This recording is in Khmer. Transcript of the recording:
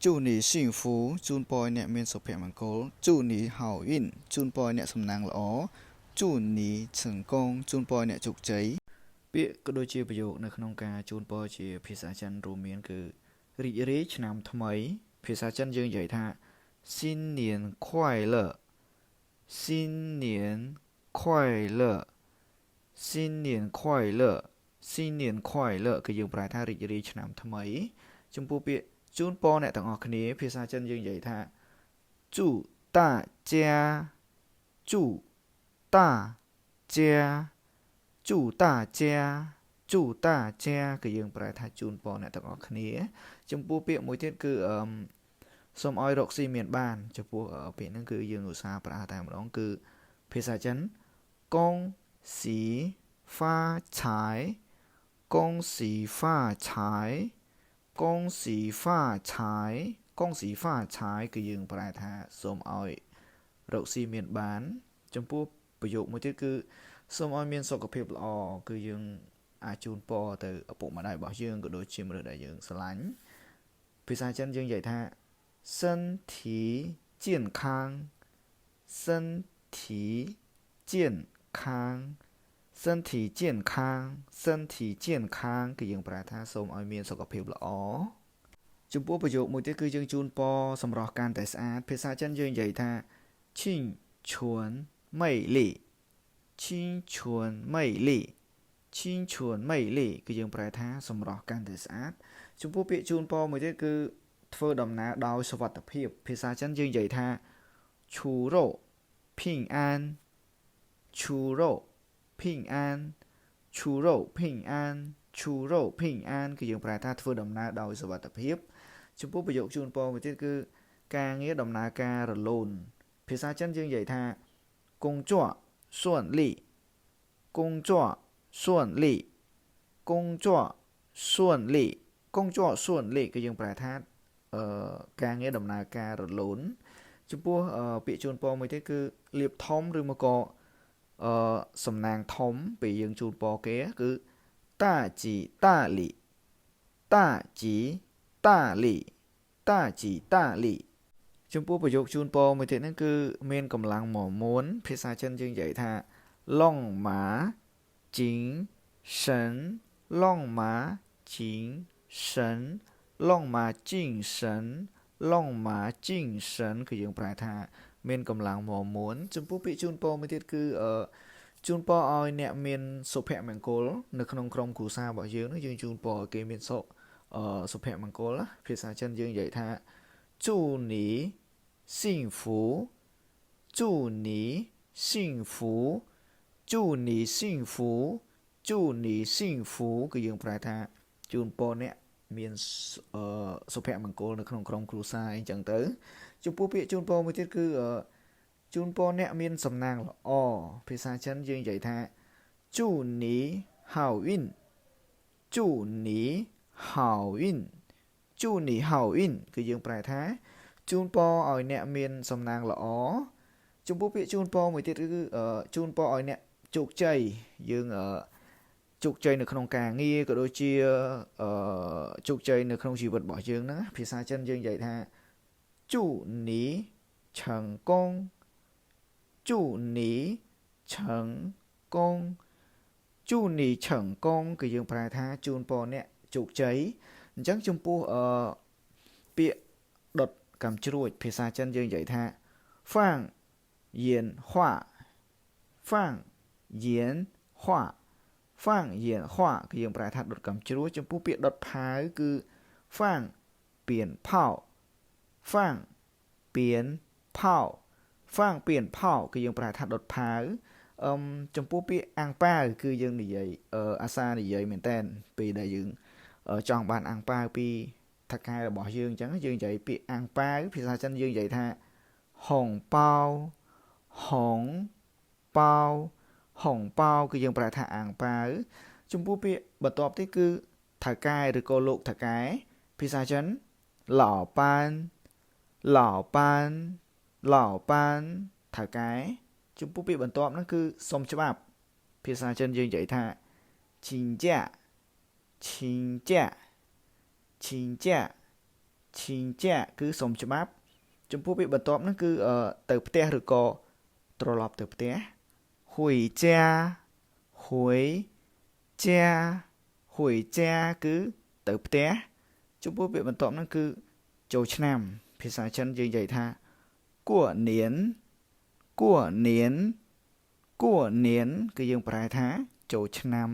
祝你幸福ជូនពរអ្នកមានសុភមង្គល祝你好运ជូនពរអ្នកសំណាងល្អ祝你成功ជូនពរអ្នកជោគជ័យពាក្យក៏ដូចជាប្រយោគនៅក្នុងការជូនពរជាភាសាចិនរួមមានគឺរីករាយឆ្នាំថ្មីភាសាចិនយើងនិយាយថា新年快乐新年快乐新年快乐新年快乐គឺយើងប្រែថារីករាយឆ្នាំថ្មីចំពោះពាក្យជូនពរអ្នកទាំងអស់គ្នាភាសាចិនយើងនិយាយថា祝大家祝大家祝大家祝大家គឺយើងប្រែថាជូនពរអ្នកទាំងអស់គ្នាចំពោះពាក្យមួយទៀតគឺសូមឲ្យរកស៊ីមានបានចំពោះពាក្យហ្នឹងគឺយើងឧស្សាហ៍ប្រើតែម្ដងគឺភាសាចិនកងស៊ី发财恭喜发财恭喜发财恭喜发财គឺយើងប្រែថាសូមឲ្យរកស៊ីមានបានចំពោះប្រយោគមួយទៀតគឺសូមឲ្យមានសុខភាពល្អគឺយើងអាចជូនពរទៅឪពុកម្ដាយរបស់យើងក៏ដូចជាមនុស្សដែលយើងស្រឡាញ់ភាសាចិនយើងនិយាយថា身体健康身体健康身体健康身体健康គឺយើងប្រែថាសូមឲ្យមានសុខភាពល្អចំពោះប្រយោគមួយទៀតគឺយើងជូនពរសម្រស់កាន់តែស្អាតភាសាចិនយើងនិយាយថា清纯美丽清纯美丽清纯美丽គឺយើងប្រែថាសម្រស់កាន់តែស្អាតចំពោះពាក្យជូនពរមួយទៀតគឺធ្វើដំណើរដោយសុវត្ថិភាពភាសាចិនយើងនិយាយថា处肉平安处肉平安处肉平安处肉平安គឺយើងប្រែថាធ្វើដំណើរដោយសុវត្ថិភាពចំពោះប្រយោគជូនពរមួយទៀតគឺការងារដំណើរការរលូនភាសាចិនយើងនិយាយថា工作顺利工作顺利工作顺利工作顺利គឺយើងប្រែថាការងារដំណើរការរលូនចំពោះពាក្យជូនពរមួយទៀតគឺលៀបធំឬមកក៏សំណាងធំពេលយើងជូនពរគេគឺ大吉大利大吉大利大吉大利ចំពោះប្រយោគជូនពរមួយទៀតហ្នឹងគឺមានកម្លាំងមាំមួនភាសាចិនយើងនិយាយថាឡងម៉ាជីងសិនឡងម៉ាជីងសិនឡងម៉ាជីងសិនឡងម៉ាជីងសិនគឺយើងប្រែថាមានកម្លាំងមាំមួនចំពោះពាក្យជូនពរមួយទៀតគឺជូនពរឲ្យអ្នកមានសុភមង្គលនៅក្នុងក្រុមគ្រួសាររបស់យើងនោះយើងជូនពរឲ្យគេមានសុភមង្គលភាសាចិនយើងនិយាយថា祝你幸福祝你幸福祝你幸福祝你幸福គឺយើងប្រែថាជូនពរអ្នកមានសុភមង្គលនៅក្នុងក្រុមគ្រួសារអីចឹងទៅចំពោះពាក្យជូនពរមួយទៀតគឺជូនពរអ្នកមានសំណាងល្អភាសាចិនយើងនិយាយថា祝你好运祝你好运祝你好运គឺយើងប្រែថាជូនពរឲ្យអ្នកមានសំណាងល្អចំពោះពាក្យជូនពរមួយទៀតគឺជូនពរឲ្យអ្នកជោគជ័យយើងជោគជ័យនៅក្នុងការងារក៏ដូចជាជោគជ័យនៅក្នុងជីវិតរបស់យើងហ្នឹងភាសាចិនយើងនិយាយថា祝你成功祝你成功祝你成功គឺយើងប្រែថាជូនពរអ្នកជោគជ័យអញ្ចឹងចំពោះពាក្យដុតកំជ្រួចភាសាចិនយើងនិយាយថា放眼话放眼话放眼话គឺយើងប្រែថាដុតកំជ្រួចចំពោះពាក្យដុតផាវគឺ放鞭炮放鞭炮放鞭炮គឺយើងប្រែថាដុតផាវចំពោះពាក្យអាំងប៉ាវគឺយើងនិយាយអាសានិយាយមែនតើពេលដែលយើងចង់បានអាំងប៉ាវពីថកែរបស់យើងអញ្ចឹងយើងនិយាយពាក្យអាំងប៉ាវភាសាចិនយើងនិយាយថាហុងប៉ោហុងប៉ោហុងប៉ោគឺយើងប្រែថាអាំងប៉ាវចំពោះពាក្យបន្ទាប់ទៀតគឺថកែឬក៏លោកថកែភាសាចិនឡោប៉ានឡោប៉ានឡោប៉ានថកែចំពោះពាក្យបន្ទាប់ហ្នឹងគឺសុំច្បាប់ភាសាចិនយើងនិយាយថា请假请假请假ឈីងចាគឺសុំច្បាប់ចំពោះពាក្យបន្ទាប់ហ្នឹងគឺទៅផ្ទះឬក៏ត្រឡប់ទៅផ្ទះហួយចាហួយចាហួយចាគឺទៅផ្ទះចំពោះពាក្យបន្ទាប់ហ្នឹងគឺចូលឆ្នាំភាសាចិនយើងនិយាយថាគួនៀនគួនៀនគួនៀនគឺយើងប្រែថាចូលឆ្នាំ